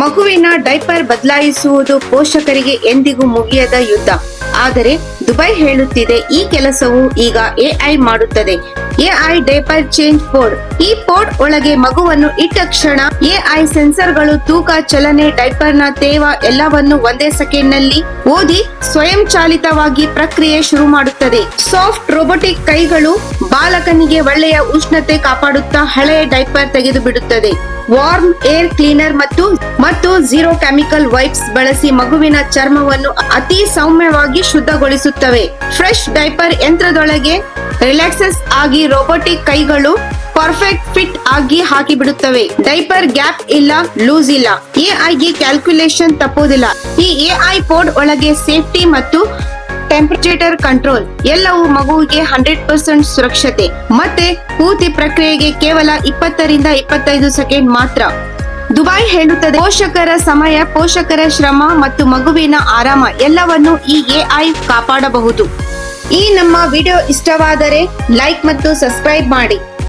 ಮಗುವಿನ ಡೈಪರ್ ಬದಲಾಯಿಸುವುದು ಪೋಷಕರಿಗೆ ಎಂದಿಗೂ ಮುಗಿಯದ ಯುದ್ಧ. ಆದರೆ ದುಬೈ ಹೇಳುತ್ತಿದೆ ಈ ಕೆಲಸವು ಈಗ ಎಐ ಮಾಡುತ್ತದೆ. AI diaper change pod. ಈ ಪೋಡ್ ಒಳಗೆ ಮಗುವನ್ನು ಇಟ್ಟ ಕ್ಷಣ ಎಐ ಸೆನ್ಸರ್ಗಳು ತೂಕ, ಚಲನೆ, ಡೈಪರ್ ನ ತೇವ ಎಲ್ಲವನ್ನು ಒಂದೇ ಸೆಕೆಂಡ್ ನಲ್ಲಿ ಓದಿ ಸ್ವಯಂಚಾಲಿತವಾಗಿ ಪ್ರಕ್ರಿಯೆ ಶುರು ಮಾಡುತ್ತದೆ. ಸಾಫ್ಟ್ ರೋಬೋಟಿಕ್ ಕೈಗಳು ಬಾಲಕನಿಗೆ ಒಳ್ಳೆಯ ಉಷ್ಣತೆ ಕಾಪಾಡುತ್ತಾ ಹಳೆಯ ಡೈಪರ್ ತೆಗೆದು ಬಿಡುತ್ತದೆ. ವಾರ್ಮ್ ಏರ್ ಕ್ಲೀನರ್ ಮತ್ತು ಝೀರೋ ಕೆಮಿಕಲ್ ವೈಪ್ಸ್ ಬಳಸಿ ಮಗುವಿನ ಚರ್ಮವನ್ನು ಅತಿ ಸೌಮ್ಯವಾಗಿ ಶುದ್ಧಗೊಳಿಸುತ್ತವೆ. ಫ್ರೆಶ್ ಡೈಪರ್ ಯಂತ್ರದೊಳಗೆ ರಿಲ್ಯಾಕ್ಸಸ್ ಆಗಿ ರೋಬೋಟಿಕ್ ಕೈಗಳು ಪರ್ಫೆಕ್ಟ್ ಫಿಟ್ ಆಗಿ ಹಾಕಿಬಿಡುತ್ತವೆ. ಡೈಪರ್ ಗ್ಯಾಪ್ ಇಲ್ಲ, ಲೂಸ್ ಇಲ್ಲ. ಎಐಗೆ ಕ್ಯಾಲ್ಕುಲೇಷನ್ ತಪ್ಪೋದಿಲ್ಲ. ಈ ಎಐ ಪೋಡ್ ಒಳಗೆ ಸೇಫ್ಟಿ ಮತ್ತು ಟೆಂಪರೇಚರ್ ಕಂಟ್ರೋಲ್ ಎಲ್ಲವೂ ಮಗುವಿಗೆ 100% ಸುರಕ್ಷತೆ. ಮತ್ತೆ ಪೂರ್ತಿ ಪ್ರಕ್ರಿಯೆಗೆ ಕೇವಲ 20 ರಿಂದ 25 ಸೆಕೆಂಡ್ ಮಾತ್ರ. ದುಬೈ ಹೇಳುತ್ತದೆ ಪೋಷಕರ ಸಮಯ, ಪೋಷಕರ ಶ್ರಮ ಮತ್ತು ಮಗುವಿನ ಆರಾಮ ಎಲ್ಲವನ್ನು ಈ ಎಐ ಕಾಪಾಡಬಹುದು. ಈ ನಮ್ಮ ವಿಡಿಯೋ ಇಷ್ಟವಾದರೆ ಲೈಕ್ ಮತ್ತು ಸಬ್ಸ್ಕ್ರೈಬ್ ಮಾಡಿ.